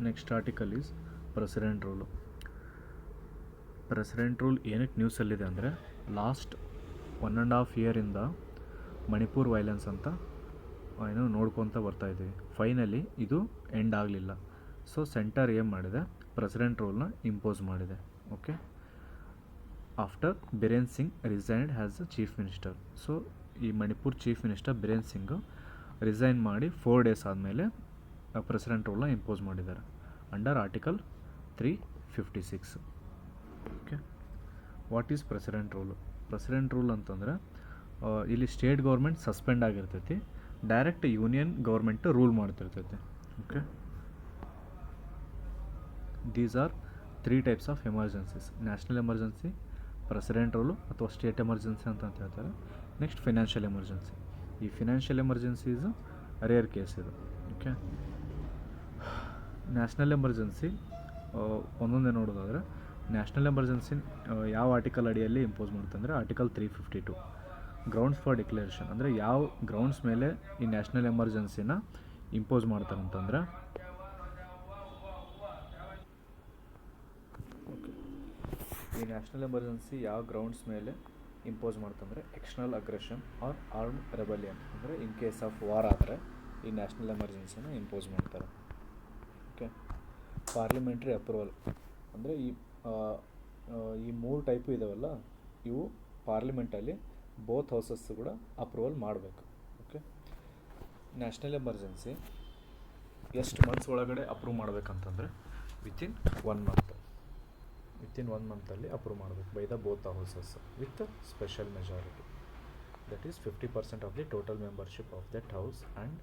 Next article is president rule. President rule ಏನಕ್ಕೆ ನ್ಯೂಸಲ್ಲಿದೆ ಅಂದರೆ last 1.5 ಇಯರಿಂದ Manipur violence ಅಂತ ಏನು ನೋಡ್ಕೊತ ಬರ್ತಾಯಿದ್ದೀವಿ. ಫೈನಲಿ ಇದು ಎಂಡ್ ಆಗಲಿಲ್ಲ. ಸೊ ಸೆಂಟರ್ ಏನು ಮಾಡಿದೆ, ಪ್ರೆಸಿಡೆಂಟ್ ರೂಲ್ನ ಇಂಪೋಸ್ ಮಾಡಿದೆ. Okay, after Biren Singh resigned as a chief minister. So ಈ Manipur chief minister Biren Singh resign ಮಾಡಿ 4 days ಆದಮೇಲೆ ಪ್ರೆಸಿಡೆಂಟ್ ರೂಲ್ನ ಇಂಪೋಸ್ ಮಾಡಿದ್ದಾರೆ under article 356. Okay, what is president rule? President rule ಅಂತಂದರೆ ಇಲ್ಲಿ ಸ್ಟೇಟ್ ಗೌರ್ಮೆಂಟ್ ಸಸ್ಪೆಂಡ್ ಆಗಿರ್ತೈತಿ, ಡೈರೆಕ್ಟ್ ಯೂನಿಯನ್ ಗೌರ್ಮೆಂಟ್ ರೂಲ್ ಮಾಡ್ತಿರ್ತೈತಿ. Okay, these are 3 types of emergencies: national emergency, president rule ಅಥವಾ state emergency ಅಂತ ಹೇಳ್ತಾರೆ. Next financial emergency. ಈ financial emergencies rare case ಇದು. Okay, national emergency ಒಂದೊಂದೇ ನೋಡೋದಾದರೆ, ನ್ಯಾಷನಲ್ ಎಮರ್ಜೆನ್ಸಿ ಯಾವ ಆರ್ಟಿಕಲ್ ಅಡಿಯಲ್ಲಿ ಇಂಪೋಸ್ ಮಾಡ್ತಂದರೆ ಆರ್ಟಿಕಲ್ 352 ಗ್ರೌಂಡ್ಸ್ ಫಾರ್ ಡಿಕ್ಲರೇಷನ್. ಅಂದರೆ ಯಾವ ಗ್ರೌಂಡ್ಸ್ ಮೇಲೆ ಈ ನ್ಯಾಷನಲ್ ಎಮರ್ಜೆನ್ಸಿನ ಇಂಪೋಸ್ ಮಾಡ್ತಾರಂತಂದರೆ, ಈ ನ್ಯಾಷನಲ್ ಎಮರ್ಜೆನ್ಸಿ ಯಾವ ಗ್ರೌಂಡ್ಸ್ ಮೇಲೆ ಇಂಪೋಸ್ ಮಾಡ್ತಂದರೆ external aggression or armed rebellion. ಅಂದರೆ ಇನ್ ಕೇಸ್ ಆಫ್ ವಾರ್ ಆದರೆ ಈ ನ್ಯಾಷನಲ್ ಎಮರ್ಜೆನ್ಸಿನ ಇಂಪೋಸ್ ಮಾಡ್ತಾರೆ. ಓಕೆ, ಪಾರ್ಲಿಮೆಂಟ್ರಿ ಅಪ್ರೂವಲ್ ಅಂದರೆ ಈ 3 ಟೈಪು ಇದಾವಲ್ಲ, ಇವು ಪಾರ್ಲಿಮೆಂಟಲ್ಲಿ ಬೋತ್ ಹೌಸಸ್ ಕೂಡ ಅಪ್ರೂವಲ್ ಮಾಡಬೇಕು. ಓಕೆ, ನ್ಯಾಷನಲ್ ಎಮರ್ಜೆನ್ಸಿ ಎಷ್ಟು ಮಂತ್ಸ್ ಒಳಗಡೆ ಅಪ್ರೂವ್ ಮಾಡಬೇಕಂತಂದರೆ ವಿತಿನ್ 1 month. ವಿತಿನ್ 1 monthಲ್ಲಿ ಅಪ್ರೂವ್ ಮಾಡಬೇಕು by the both houses with special majority. That is 50% of the total membership of that house and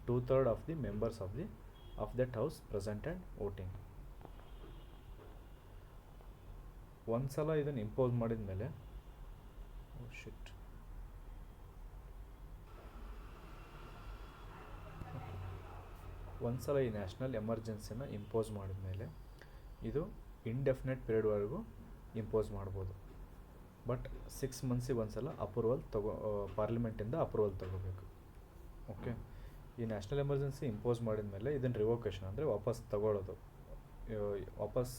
2/3 of the members of that house present and voting. ಒಂದ್ಸಲ ಇದನ್ನು impose ಮಾಡಿದ ಮೇಲೆ ಒಂದ್ಸಲ ಈ national ಎಮರ್ಜೆನ್ಸಿನ impose ಮಾಡಿದ ಮೇಲೆ ಇದು ಇಂಡೆಫಿನೆಟ್ ಪೀರಿಯಡ್ವರೆಗೂ ಇಂಪೋಸ್ ಮಾಡ್ಬೋದು. ಬಟ್ 6 monthsಗೆ ಒಂದ್ಸಲ ಅಪ್ರೂವಲ್ ಪಾರ್ಲಿಮೆಂಟಿಂದ ಅಪ್ರೂವಲ್ ತೊಗೋಬೇಕು. ಓಕೆ, ಈ ನ್ಯಾಷನಲ್ ಎಮರ್ಜೆನ್ಸಿ ಇಂಪೋಸ್ ಮಾಡಿದ ಮೇಲೆ ಇದನ್ನು ರಿವೋಕೇಷನ್ ಅಂದರೆ ವಾಪಸ್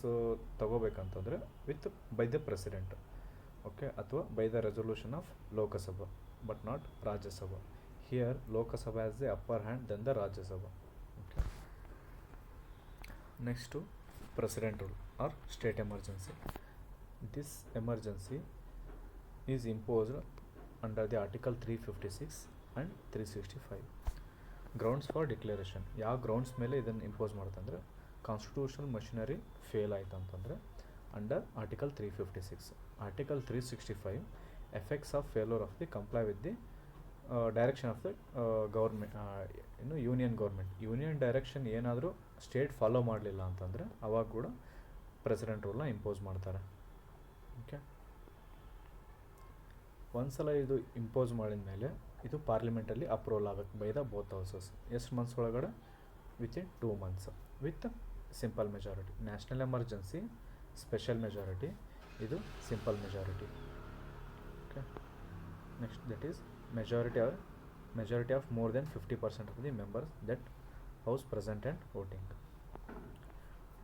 ತಗೋಬೇಕಂತಂದರೆ with by the president. Okay, ಅಥವಾ by the resolution of Lok Sabha but not Rajya Sabha. Here Lok Sabha has the upper hand then the Rajya Sabha. Okay, next president rule or state emergency. This emergency is imposed under the article 356 and 365. Grounds for declaration. ಯಾವ grounds ಮೇಲೆ ಇದನ್ನು impose ಮಾಡ್ತಂದರೆ constitutional machinery fail ಆಯಿತು ಅಂತಂದರೆ under article 356. Article 365 effects of failure of the comply with the direction of the government, union government. Union direction ಏನಾದರೂ state follow ಮಾಡಲಿಲ್ಲ ಅಂತಂದರೆ ಅವಾಗ ಕೂಡ ಪ್ರೆಸಿಡೆಂಟ್ ರೂಲ್ನ ಇಂಪೋಸ್ ಮಾಡ್ತಾರೆ. ಓಕೆ, ಒಂದ್ಸಲ ಇದು ಇಂಪೋಸ್ ಮಾಡಿದ ಮೇಲೆ ಇದು ಪಾರ್ಲಿಮೆಂಟಲ್ಲಿ ಅಪ್ರೂವಲ್ ಆಗಬೇಕು ಬೈ ದ ಬೋತ್ ಹೌಸಸ್. ಎಷ್ಟು ಮಂತ್ಸ್ ಒಳಗಡೆ? Within 2 months with simple majority. National emergency special majority, ಇದು simple majority. Okay, next that is majority of more than 50% of the members that house present and voting.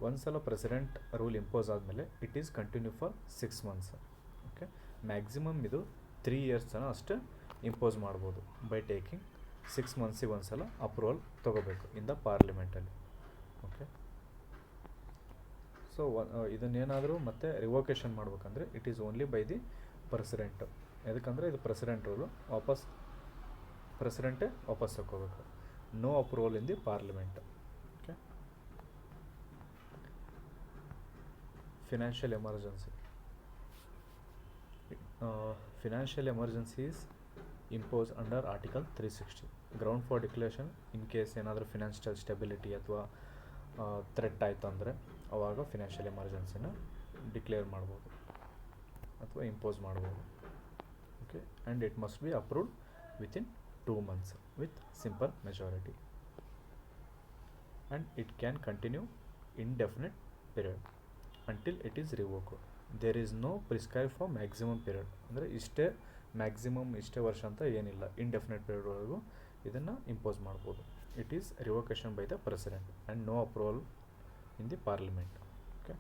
ಒಂದ್ಸಲ president rule impose ಆದಮೇಲೆ it is continue for 6 months. Okay, maximum ಇದು 3 years ತನಕ ಅಷ್ಟೇ impose ಮಾಡ್ಬೋದು by taking 6 monthsಗೆ ಒಂದ್ಸಲ approval ತೊಗೋಬೇಕು in the ಪಾರ್ಲಿಮೆಂಟಲ್ಲಿ. ಓಕೆ, ಸೊ ಇದನ್ನೇನಾದರೂ ಮತ್ತೆ ರಿವೋಕೇಷನ್ ಮಾಡ್ಬೇಕಂದ್ರೆ it is only by the president. ಯಾಕಂದರೆ ಇದು ಪ್ರೆಸಿಡೆಂಟ್ ರೂಲು, ಪ್ರೆಸಿಡೆಂಟೇ ವಾಪಸ್ ತಗೋಬೇಕು. No approval in the parliament. Okay, financial emergency. Financial emergency is impose under article 360. Ground for declaration in case ಏನಾದರೂ ಫಿನಾನ್ಷಿಯಲ್ ಸ್ಟೆಬಿಲಿಟಿ ಅಥವಾ ಥ್ರೆಟ್ ಆಯಿತು ಅಂದರೆ ಆವಾಗ ಫಿನಾನ್ಷಿಯಲ್ ಎಮರ್ಜೆನ್ಸಿನ ಡಿಕ್ಲೇರ್ ಮಾಡ್ಬೋದು ಅಥವಾ ಇಂಪೋಸ್ ಮಾಡ್ಬೋದು. Okay, and it must be approved within 2 months with simple majority and it can continue indefinite period until it is revoked. There is no prescribed for maximum period. ಅಂದರೆ ಇಷ್ಟೇ maximum ಇಷ್ಟೇ ವರ್ಷ ಅಂತ ಏನಿಲ್ಲ, indefinite ಪೀರಿಯಡ್ವರೆಗೂ ಇದನ್ನು impose ಮಾಡ್ಬೋದು. It is revocation by the president and no approval in the parliament. Okay,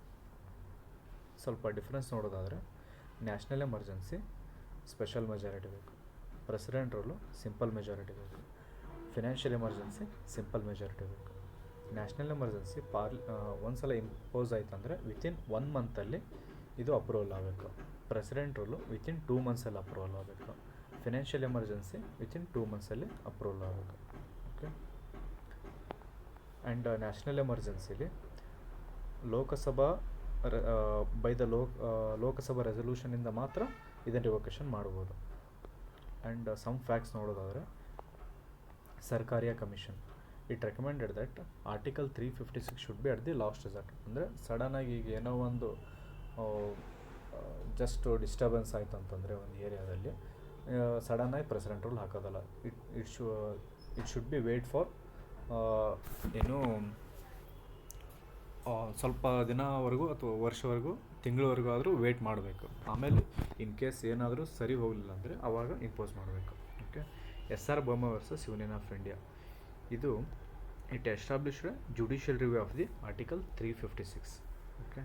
ಸ್ವಲ್ಪ difference ನೋಡೋದಾದರೆ ನ್ಯಾಷನಲ್ ಎಮರ್ಜೆನ್ಸಿ ಸ್ಪೆಷಲ್ ಮೆಜಾರಿಟಿ ಬೇಕು, ಪ್ರೆಸಿಡೆಂಟ್ ರೂಲು ಸಿಂಪಲ್ ಮೆಜಾರಿಟಿ ಬೇಕು, ಫಿನಾನ್ಷಿಯಲ್ ಎಮರ್ಜೆನ್ಸಿ ಸಿಂಪಲ್ ಮೆಜಾರಿಟಿ ಬೇಕು. ನ್ಯಾಷನಲ್ ಎಮರ್ಜೆನ್ಸಿ ಒಂದ್ಸಲ ಇಂಪೋಸ್ ಆಯ್ತಂದರೆ within 1 ಮಂತಲ್ಲಿ ಇದು ಅಪ್ರೂವಲ್ ಆಗಬೇಕು. ಪ್ರೆಸಿಡೆಂಟ್ ರೂಲು ವಿತಿನ್ 2 ಮಂತ್ಸಲ್ಲಿ ಅಪ್ರೂವಲ್ ಆಗಬೇಕು. ಫಿನಾನ್ಷಿಯಲ್ ಎಮರ್ಜೆನ್ಸಿ ವಿತಿನ್ 2 ಮಂತ್ಸಲ್ಲಿ ಅಪ್ರೂವಲ್ ಆಗಬೇಕು. ಓಕೆ, ಆ್ಯಂಡ್ ನ್ಯಾಷನಲ್ ಎಮರ್ಜೆನ್ಸಿಲಿ ಲೋಕಸಭಾ ಬೈ ದ ಲೋಕಸಭಾ ರೆಸಲ್ಯೂಷನಿಂದ ಮಾತ್ರ ಇದನ್ನು ರಿವೊಕೇಷನ್ ಮಾಡ್ಬೋದು. ಆ್ಯಂಡ್ ಸಮ್ ಫ್ಯಾಕ್ಟ್ಸ್ ನೋಡೋದಾದರೆ Sarkaria commission it recommended that article 356 should be at the last resort. ಅಂದರೆ ಸಡನ್ನಾಗಿ ಈಗ ಏನೋ ಒಂದು ಜಸ್ಟ್ ಡಿಸ್ಟರ್ಬೆನ್ಸ್ ಆಯಿತು ಅಂತಂದರೆ ಒಂದು ಏರಿಯಾದಲ್ಲಿ ಸಡನ್ನಾಗಿ ಪ್ರೆಸಿಡೆಂಟ್ ರೂಲ್ ಹಾಕೋದಲ್ಲ. It should be wait for ಏನು ಸ್ವಲ್ಪ ದಿನವರೆಗೂ ಅಥವಾ ವರ್ಷವರೆಗೂ ತಿಂಗಳವರೆಗೂ ಆದರೂ ವೇಟ್ ಮಾಡಬೇಕು. ಆಮೇಲೆ ಇನ್ ಕೇಸ್ ಏನಾದರೂ ಸರಿ ಹೋಗಲಿಲ್ಲ ಅಂದರೆ ಆವಾಗ ಇಂಪೋಸ್ ಮಾಡಬೇಕು. Okay, SR Bommai versus union of India ಇದು it established judicial review of the article 356. Okay,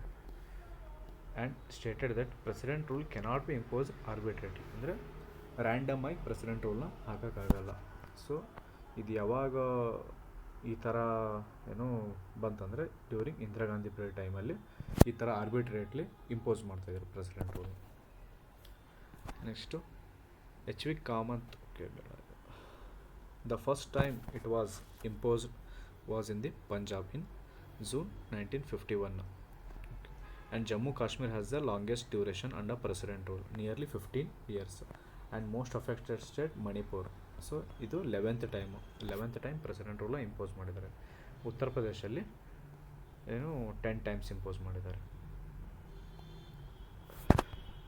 and stated that president rule cannot be impose arbitrarily. ಅಂದರೆ ರ್ಯಾಂಡಮ್ ಆಗಿ ಪ್ರೆಸಿಡೆಂಟ್ ರೂಲ್ನ ಹಾಕೋಕ್ಕಾಗಲ್ಲ. ಸೊ ಇದು ಯಾವಾಗ ಈ ಥರ ಏನೋ ಬಂತಂದರೆ ಡ್ಯೂರಿಂಗ್ ಇಂದಿರಾ ಗಾಂಧಿ ಪೀರಿಯಡ್ ಟೈಮಲ್ಲಿ ಈ ಥರ ಆರ್ಬಿಟ್ರೇಟ್ಲಿ ಇಂಪೋಸ್ ಮಾಡ್ತಾಯಿದ್ರು president rule. Next HV Kamath. Okay, the first time it was imposed was in the Punjab in June 1951. And Jammu Kashmir has the longest duration under president rule, nearly 15 years. And most affected state Manipur. So ಇದು 11th time president ರೂಲ impose ಮಾಡಿದ್ದಾರೆ. ಉತ್ತರ ಪ್ರದೇಶಲ್ಲಿ 10 times impose ಮಾಡಿದ್ದಾರೆ.